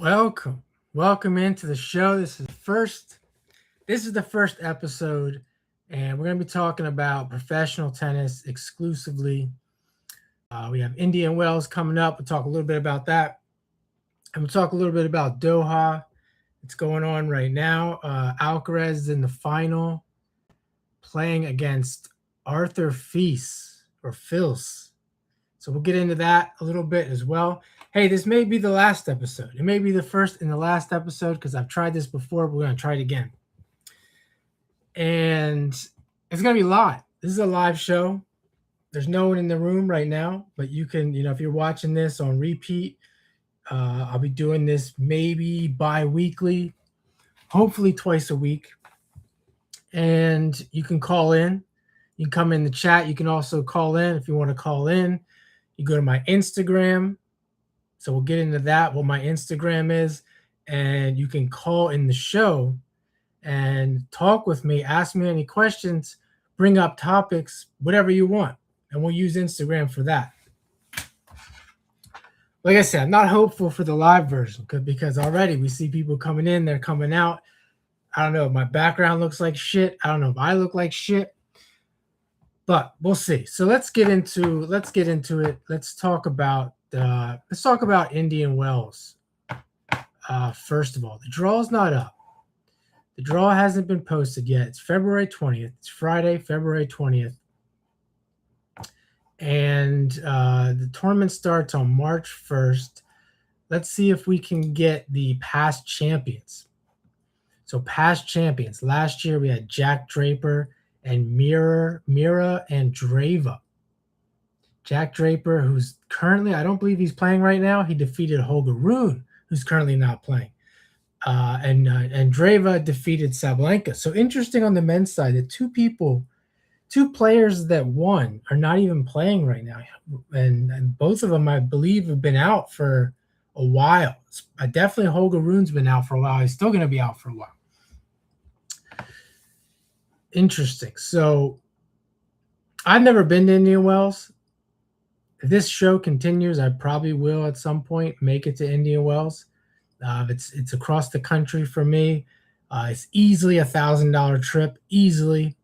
Welcome. Welcome into the show. This is the first episode, and we're going to be talking about professional tennis exclusively. We have Indian Wells coming up. We'll talk a little bit about that. And we'll talk a little bit about Doha. It's going on right now. Alcaraz is in the final, playing against Arthur Fils or Fils. So we'll get into that a little bit as well. Hey, this may be the last episode. It may be the first and the last episode because I've tried this before. But we're going to try it again. And it's going to be live. This is a live show. There's no one in the room right now, but you can, if you're watching this on repeat, I'll be doing this maybe bi-weekly, hopefully twice a week. And you can call in. You can come in the chat. You can also call in if you want to call in. You go to my Instagram. So we'll get into that, what my Instagram is. And you can call in the show and talk with me, ask me any questions, bring up topics, whatever you want. And we'll use Instagram for that. Like I said, I'm not hopeful for the live version because already we see people coming in, they're coming out. I don't know if my background looks like shit. I don't know if I look like shit. But we'll see. So let's get into it. Let's talk about Indian Wells. First of all, the draw's not up. The draw hasn't been posted yet. It's February 20th. It's Friday, February 20th. And the tournament starts on March 1st. Let's see if we can get the past champions. So past champions. Last year we had Jack Draper and Mira Andreeva. Jack Draper, who's currently, I don't believe he's playing right now. He defeated Holger Rune, who's currently not playing. And Andreeva defeated Sabalenka. So interesting on the men's side that two players that won are not even playing right now. And both of them, I believe, have been out for a while. Definitely Holger Rune's been out for a while. He's still going to be out for a while. Interesting. So I've never been to Indian Wells. If this show continues, I probably will at some point make it to Indian Wells. It's across the country for me. It's easily $1,000 trip, easily.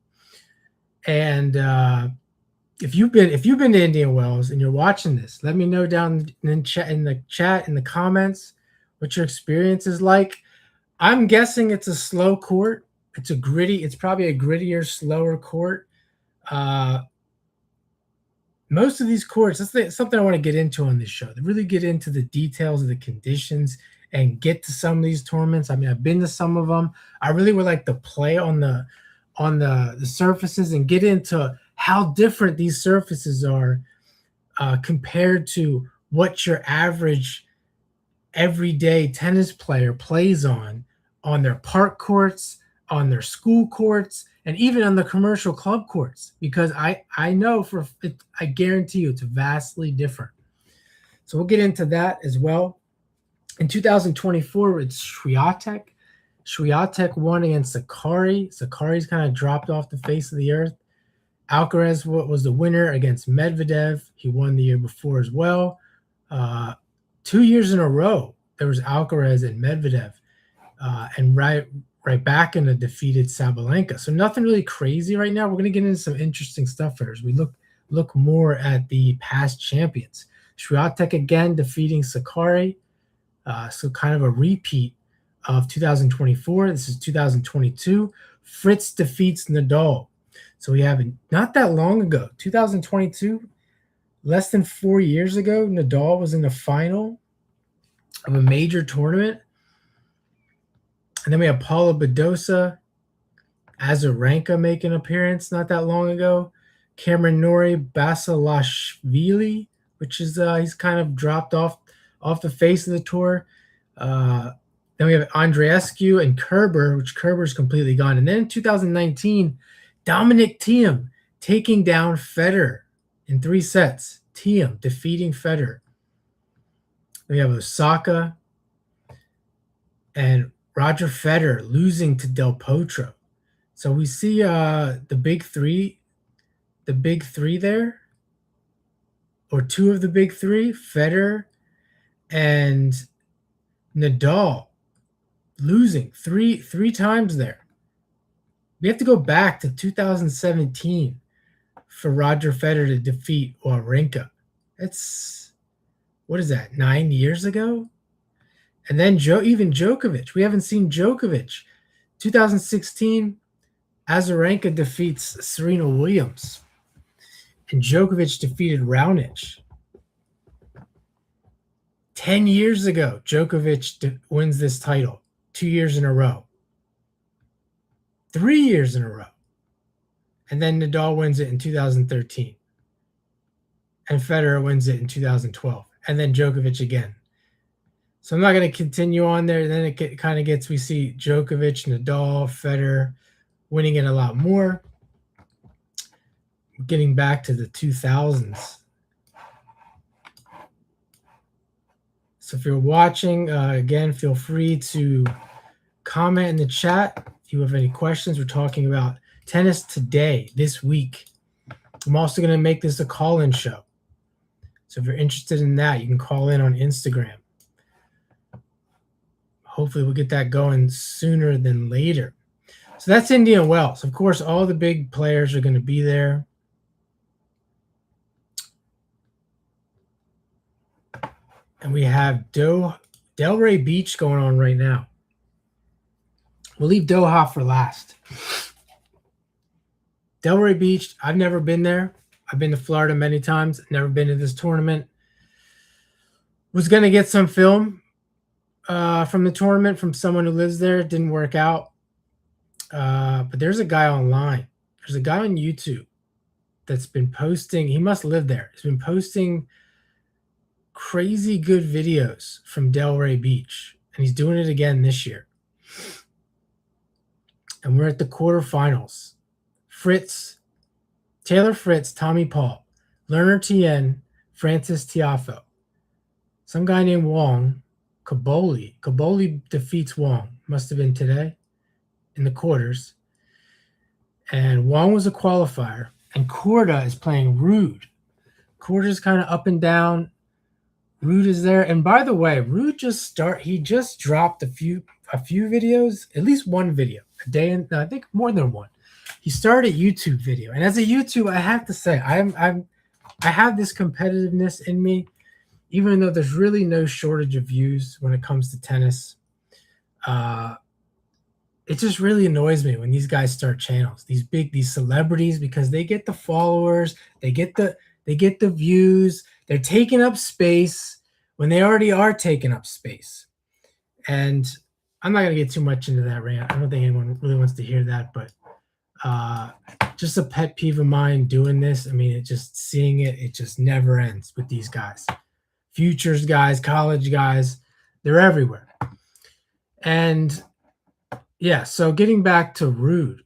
And if you've been to Indian Wells and you're watching this, let me know down in the chat in the comments what your experience is like. I'm guessing it's a slow court. It's probably a grittier, slower court. Most of these courts, that's something I want to get into on this show. To really get into the details of the conditions and get to some of these tournaments. I mean, I've been to some of them. I really would like to play on the surfaces and get into how different these surfaces are compared to what your average everyday tennis player plays on their park courts, on their school courts, and even on the commercial club courts, because I know I guarantee you it's vastly different. So we'll get into that as well. In 2024, it's Swiatek. Swiatek won against Sakari. Sakari's kind of dropped off the face of the earth. Alcaraz was the winner against Medvedev. He won the year before as well. 2 years in a row, there was Alcaraz and Medvedev. And right back in a defeated Sabalenka. So nothing really crazy right now. We're going to get into some interesting stuff here as we look more at the past champions. Swiatek again defeating Sakari. So kind of a repeat of 2024. This is 2022. Fritz defeats Nadal. So we have not that long ago, 2022, less than 4 years ago, Nadal was in the final of a major tournament. And then we have Paula Badosa, Azarenka make an appearance not that long ago. Cameron Norrie, Basilashvili, which is he's kind of dropped off the face of the tour. Then we have Andreescu and Kerber, which Kerber's completely gone. And then in 2019, Dominic Thiem taking down Federer in 3 sets. Thiem defeating Federer. We have Osaka and Roger Federer losing to Del Potro. So we see the big three there, or two of the big three, Federer and Nadal losing three times there. We have to go back to 2017 for Roger Federer to defeat Wawrinka. That's what is that? 9 years ago. And then even Djokovic. We haven't seen Djokovic. 2016, Azarenka defeats Serena Williams, and Djokovic defeated Raonic. 10 years ago, Djokovic wins this title 2 years in a row, 3 years in a row. And then Nadal wins it in 2013. And Federer wins it in 2012. And then Djokovic again. So I'm not going to continue on there. Then it kind of gets, we see Djokovic, Nadal, Federer winning it a lot more. Getting back to the 2000s. So if you're watching, again, feel free to comment in the chat if you have any questions. We're talking about tennis today, this week. I'm also going to make this a call-in show. So if you're interested in that, you can call in on Instagram. Hopefully we'll get that going sooner than later. So that's Indian Wells. Of course, all the big players are going to be there. And we have Delray Beach going on right now. We'll leave Doha for last. Delray Beach, I've never been there. I've been to Florida many times. Never been to this tournament. Was going to get some film from the tournament from someone who lives there. It didn't work out. But there's a guy online. There's a guy on YouTube that's been posting. He must live there. He's been posting crazy good videos from Delray Beach. And he's doing it again this year. And we're at the quarterfinals. Taylor Fritz, Tommy Paul, Lerner Tien, Francis Tiafoe. Some guy named Wong, Kaboli. Kaboli defeats Wong. Must have been today in the quarters. And Wong was a qualifier. And Korda is playing Rude. Korda's kind of up and down. Rude is there. And by the way, Rude he just dropped a few videos, at least one video a day, and I think more than one. He started a YouTube video. And as a YouTube, I have to say, I have this competitiveness in me, even though there's really no shortage of views when it comes to tennis. It just really annoys me when these guys start channels, these celebrities, because they get the followers, they get the views, they're taking up space when they already are taking up space. And I'm not going to get too much into that rant. I don't think anyone really wants to hear that, but just a pet peeve of mine doing this. I mean, seeing it just never ends with these guys. Futures guys, college guys, they're everywhere. And yeah, so getting back to Rude,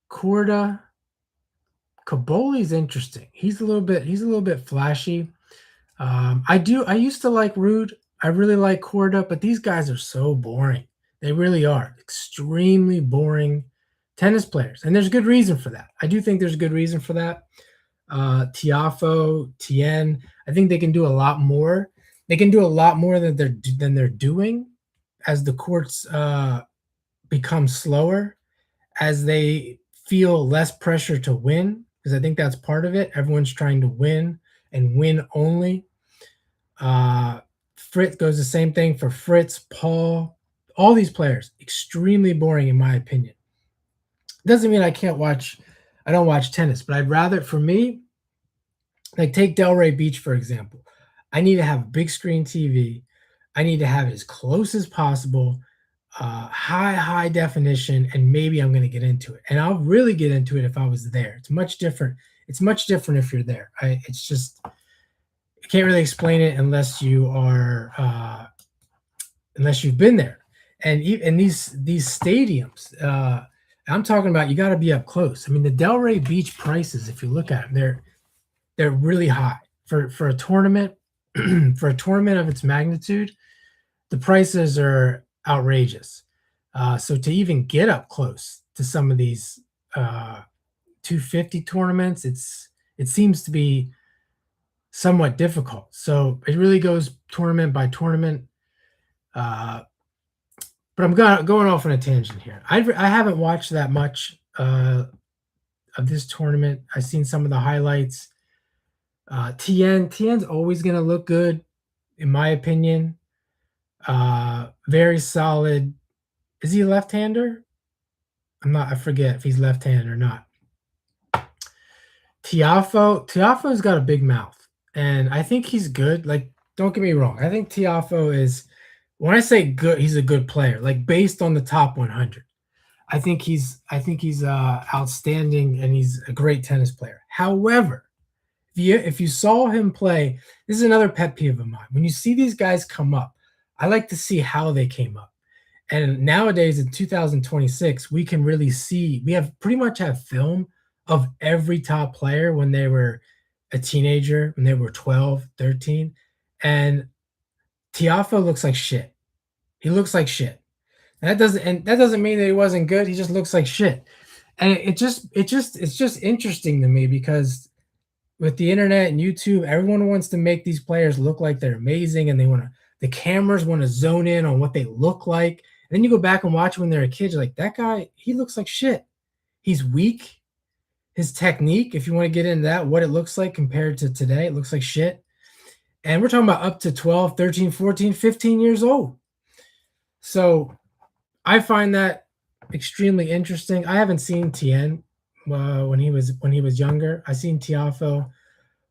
Korda, Kaboli's interesting. He's a little bit flashy. I used to like Rude. I really like Korda, but these guys are so boring. They really are extremely boring tennis players. And there's good reason for that. I do think there's good reason for that. Tiafoe, Tien, I think they can do a lot more. They can do a lot more than they're doing as the courts become slower, as they feel less pressure to win, because I think that's part of it. Everyone's trying to win and win only. Fritz goes the same thing for Fritz, Paul, all these players, extremely boring in my opinion. Doesn't mean I don't watch tennis, but I'd rather, for me, like take Delray Beach, for example. I need to have a big screen TV. I need to have it as close as possible, high definition, and maybe I'm going to get into it. And I'll really get into it if I was there. It's much different. It's much different if you're there. I can't really explain it unless you are, unless you've been there. And these stadiums, I'm talking about, you got to be up close. I mean, the Delray Beach prices, if you look at them, they're really high for a tournament. For a tournament of its magnitude, the prices are outrageous. So to even get up close to some of these 250 tournaments, it seems to be somewhat difficult. So it really goes tournament by tournament. Uh, but I'm going off on a tangent here. I haven't watched that much of this tournament. I've seen some of the highlights. Tien's always going to look good, in my opinion. Very solid. Is he a left-hander? I forget if he's left-handed or not. Tiafoe's got a big mouth, and I think he's good. Like, don't get me wrong. I think Tiafoe is, when I say good, he's a good player. Like based on the top 100, I think he's outstanding, and he's a great tennis player. However, if you saw him play, this is another pet peeve of mine. When you see these guys come up, I like to see how they came up. And nowadays in 2026, we can really see, we have pretty much have film of every top player when they were a teenager, when they were 12, 13. And Tiafoe looks like shit. He looks like shit. And that doesn't mean that he wasn't good. He just looks like shit. And it's just interesting to me because with the internet and YouTube, everyone wants to make these players look like they're amazing, and the cameras want to zone in on what they look like. And then you go back and watch when they're a kid, you're like, that guy, he looks like shit. He's weak. His technique, if you want to get into that, what it looks like compared to today, it looks like shit. And we're talking about up to 12, 13, 14, 15 years old. So I find that extremely interesting. I haven't seen Tien when he was younger. I seen Tiafo.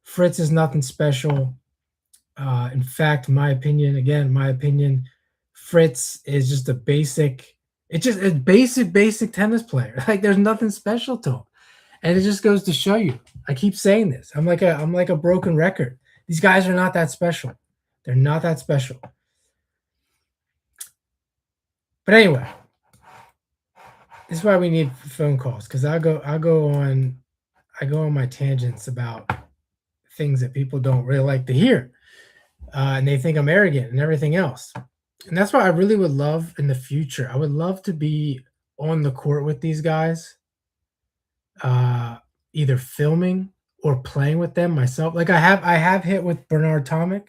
Fritz is nothing special. In fact, my opinion, Fritz is just a basic. It's just a basic tennis player. Like there's nothing special to him, and it just goes to show you. I keep saying this. I'm like a broken record. These guys are not that special. They're not that special. But anyway, this is why we need phone calls because I go on my tangents about things that people don't really like to hear, and they think I'm arrogant and everything else. And that's why I really would love in the future. I would love to be on the court with these guys, uh, either filming or playing with them myself. Like I have hit with Bernard Tomic.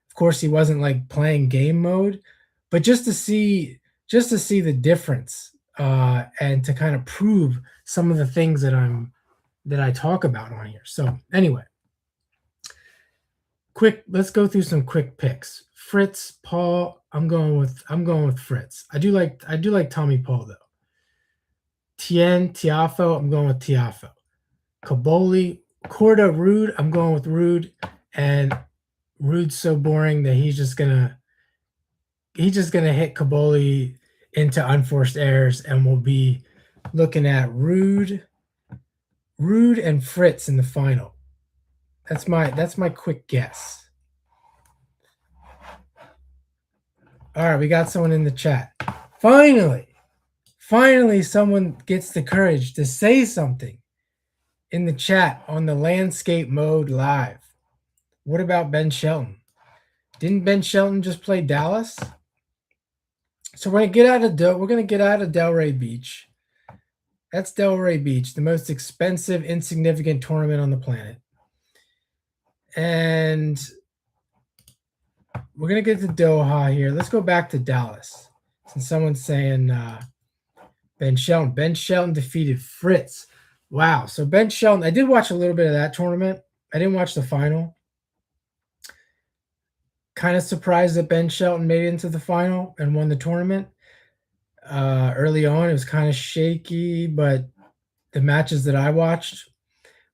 Of course, he wasn't like playing game mode, but just to see the difference, and to kind of prove some of the things that I talk about on here. So anyway, let's go through some quick picks. Fritz, Paul, I'm going with Fritz. I do like Tommy Paul though. Tiafo, I'm going with Tiafo. Kaboli, Corda, Rude, I'm going with Rude. And Rude's so boring that he's just gonna hit Kaboli into unforced errors, and we'll be looking at Rude and Fritz in the final. That's my quick guess. All right, we got someone in the chat. Finally, someone gets the courage to say something in the chat on the landscape mode live. What about Ben Shelton? Didn't Ben Shelton just play Dallas? So we're gonna get out of Delray Beach. That's Delray Beach, the most expensive, insignificant tournament on the planet. And we're gonna get to Doha here. Let's go back to Dallas. Since someone's saying Ben Shelton. Ben Shelton defeated Fritz. Wow. So Ben Shelton, I did watch a little bit of that tournament. I didn't watch the final. Kind of surprised that Ben Shelton made it into the final and won the tournament. Early on, it was kind of shaky, but the matches that I watched.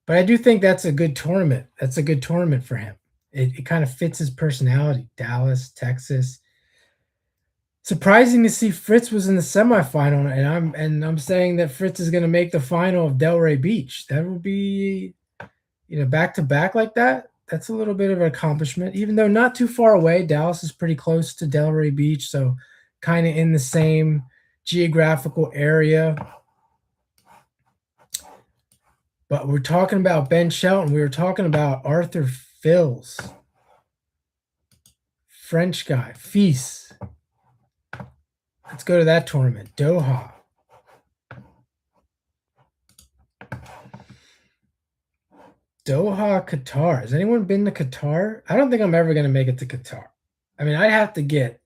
But I do think that's a good tournament. That's a good tournament for him. It kind of fits his personality. Dallas, Texas. Surprising to see Fritz was in the semifinal, and I'm saying that Fritz is going to make the final of Delray Beach. That would be, back to back like that. That's a little bit of an accomplishment, even though not too far away. Dallas is pretty close to Delray Beach, so kind of in the same geographical area. But we're talking about Ben Shelton. We were talking about Arthur Fils, French guy, Fils. Let's go to that tournament, Doha. Doha, Qatar. Has anyone been to Qatar? I don't think I'm ever gonna make it to Qatar. I mean, I'd have to get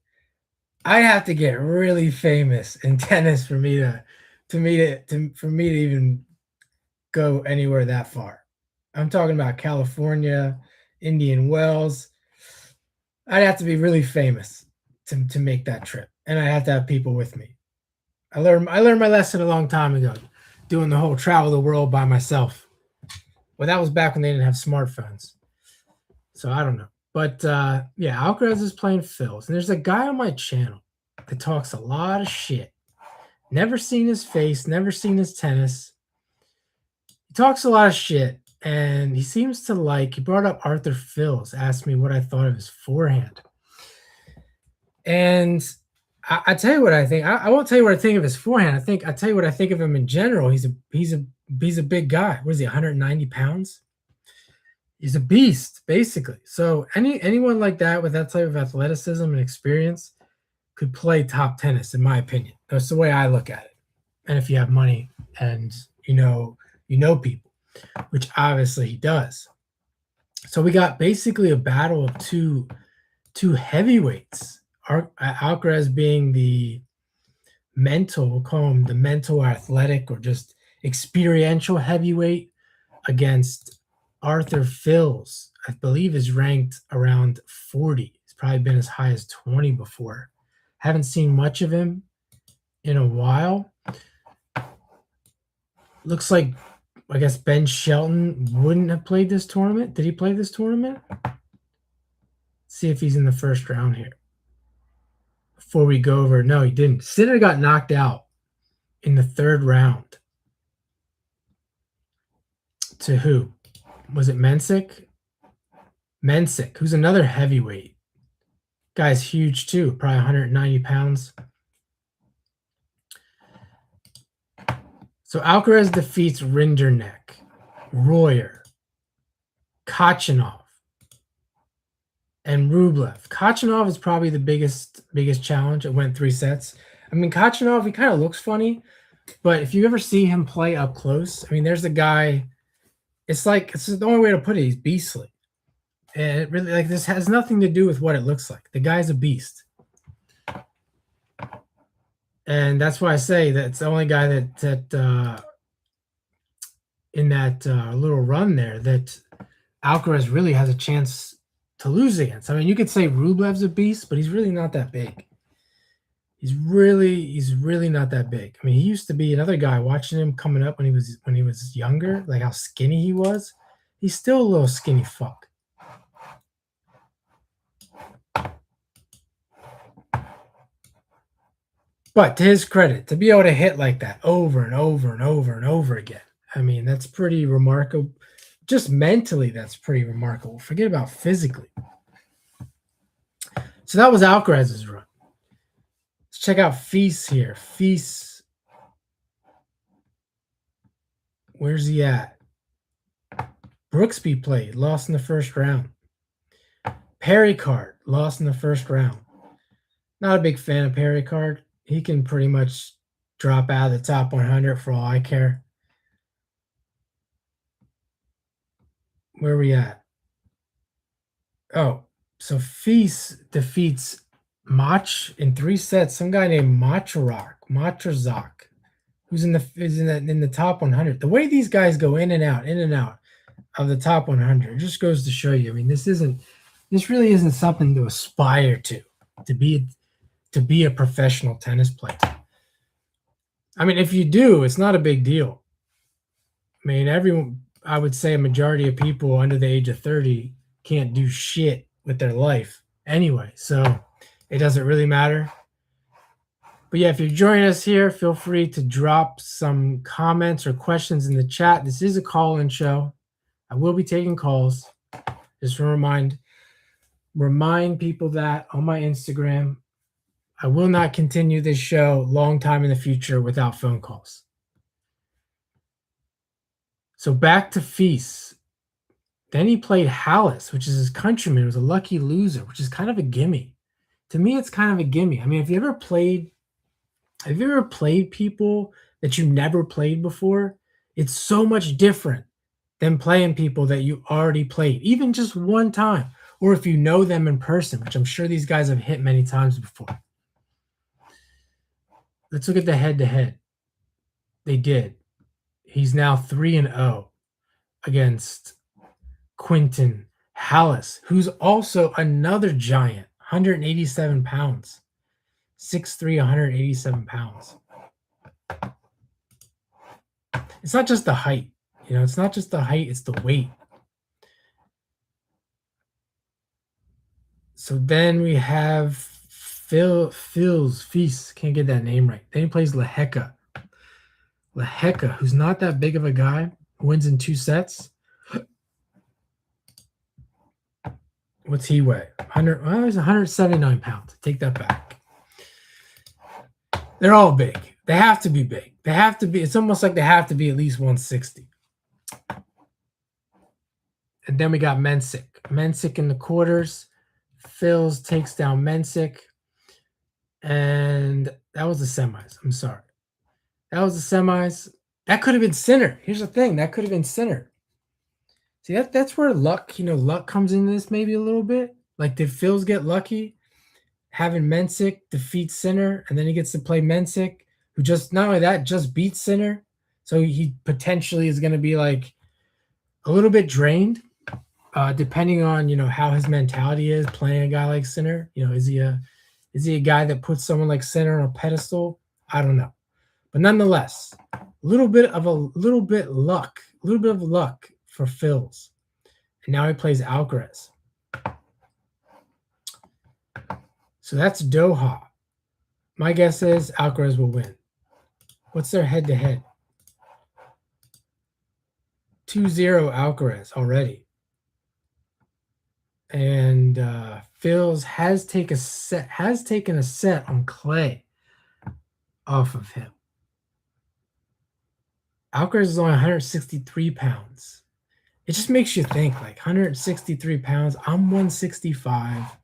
really famous in tennis for me to even go anywhere that far. I'm talking about California, Indian Wells. I'd have to be really famous to make that trip, and I have to have people with me. I learned my lesson a long time ago, doing the whole travel the world by myself. Well, that was back when they didn't have smartphones, so I don't know. But yeah, Alcaraz is playing Phils, and there's a guy on my channel that talks a lot of shit. Never seen his face, never seen his tennis. He talks a lot of shit, and he seems to like. He brought up Arthur Phils, asked me what I thought of his forehand, and I tell you what I think. I won't tell you what I think of his forehand. I tell you what I think of him in general. He's a big guy. What is he? 190 pounds. He's a beast, basically. So anyone like that with that type of athleticism and experience could play top tennis, in my opinion. That's the way I look at it. And if you have money and you know people, which obviously he does. So we got basically a battle of two heavyweights. Alcaraz being the mental, we'll call him the mental athletic or just experiential heavyweight against Arthur Phils. I believe is ranked around 40. He's probably been as high as 20 before. Haven't seen much of him in a while. Looks like, I guess, Ben Shelton wouldn't have played this tournament. Did he play this tournament? See if he's in the first round here. Before we go over, no, he didn't. Sinner got knocked out in the third round. To who? Was it Mensik? Mensik, who's another heavyweight. Guy's huge too, probably 190 pounds. So Alcaraz defeats Rinderknecht, Royer, Kachanov, and Rublev. Kachanov is probably the biggest challenge. It went 3 sets. I mean, Kachanov, he kind of looks funny, but if you ever see him play up close, I mean, there's a guy. It's the only way to put it. He's beastly, and it really, like, this has nothing to do with what it looks like. The guy's a beast, and that's why I say that it's the only guy that in that little run there that Alcaraz really has a chance to lose against. I mean, you could say Rublev's a beast, but he's really not that big. He's really not that big. I mean, he used to be another guy. Watching him coming up when he was younger, like how skinny he was. He's still a little skinny fuck. But to his credit, to be able to hit like that over and over and over and over again, I mean, that's pretty remarkable. Just mentally, that's pretty remarkable. Forget about physically. So that was Alcaraz's run. Let's check out Feast here. Feast. Where's he at? Brooksby played, lost in the first round. Perricard, lost in the first round. Not a big fan of Perricard. He can pretty much drop out of the top 100 for all I care. Where are we at? Oh, so Feast defeats Mach in 3 sets. Some guy named Matrazak, who's in the top 100. The way these guys go in and out of the top 100 just goes to show you. I mean, this really isn't something to aspire to be a professional tennis player. I mean, if you do, it's not a big deal. I mean, I would say a majority of people under the age of 30 can't do shit with their life anyway, so it doesn't really matter. But yeah, if you're joining us here, feel free to drop some comments or questions in the chat. This is a call-in show. I will be taking calls. Just to remind people that on my Instagram, I will not continue this show long time in the future without phone calls. So back to Feast. Then he played Hallis, which is his countryman. It was a lucky loser, which is kind of a gimme. To me, it's kind of a gimme. I mean, have you ever played people that you never played before? It's so much different than playing people that you already played, even just one time, or if you know them in person, which I'm sure these guys have hit many times before. Let's look at the head-to-head. They did. He's now 3-0 against Quinton Hallis, who's also another giant, 187 pounds, 6'3", 187 pounds. It's not just the height. It's not just the height, it's the weight. So then we have Feast, can't get that name right. Then he plays Lehecka. Lehecka, who's not that big of a guy, wins in 2 sets. What's he weigh? 100. Well, he's 179 pounds. Take that back. They're all big. They have to be big. They have to be. It's almost like they have to be at least 160. And then we got Mensik. Mensik in the quarters. Phils takes down Mensik. And that was the semis. I'm sorry. That was the semis. That could have been Sinner. Here's the thing. That could have been Sinner. See, that's where luck, luck comes into this maybe a little bit. Like, did Phils get lucky having Mensik defeat Sinner, and then he gets to play Mensik, who just, not only that, just beat Sinner. So he potentially is going to be like a little bit drained, depending on, how his mentality is playing a guy like Sinner. Is he a guy that puts someone like Sinner on a pedestal? I don't know. But nonetheless, a little bit of luck for Phils. And now he plays Alcaraz. So that's Doha. My guess is Alcaraz will win. What's their head-to-head? 2-0 Alcaraz already. And Phils has taken a set on clay off of him. Alcaraz is only 163 pounds. It just makes you think, like, 163 pounds. I'm 165.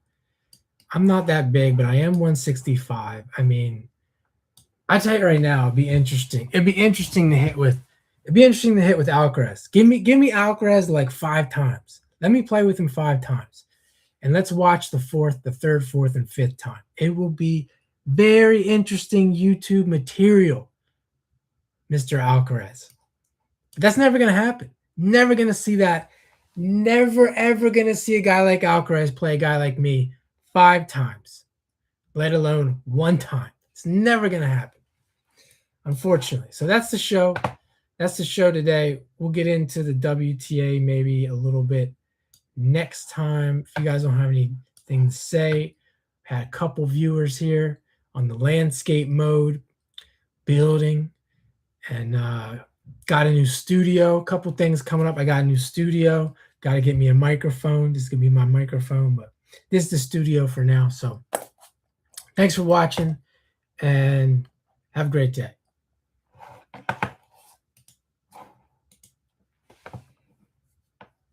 I'm not that big, but I am 165. I mean, I tell you right now, it'd be interesting. It'd be interesting to hit with Alcaraz. Give me Alcaraz like 5 times. Let me play with him 5 times. And let's watch the 3rd, 4th, and 5th time. It will be very interesting YouTube material, Mr. Alcaraz. But that's never going to happen. Never going to see that. Never, ever going to see a guy like Alcaraz play a guy like me 5 times, let alone 1 time. It's never going to happen, unfortunately. So that's the show. That's the show today. We'll get into the WTA maybe a little bit next time. If you guys don't have anything to say, had a couple viewers here on the landscape mode, building, and got a new studio. A couple things coming up. I got a new studio. Got to get me a microphone. This is going to be my microphone, but this is the studio for now. So thanks for watching, and have a great day.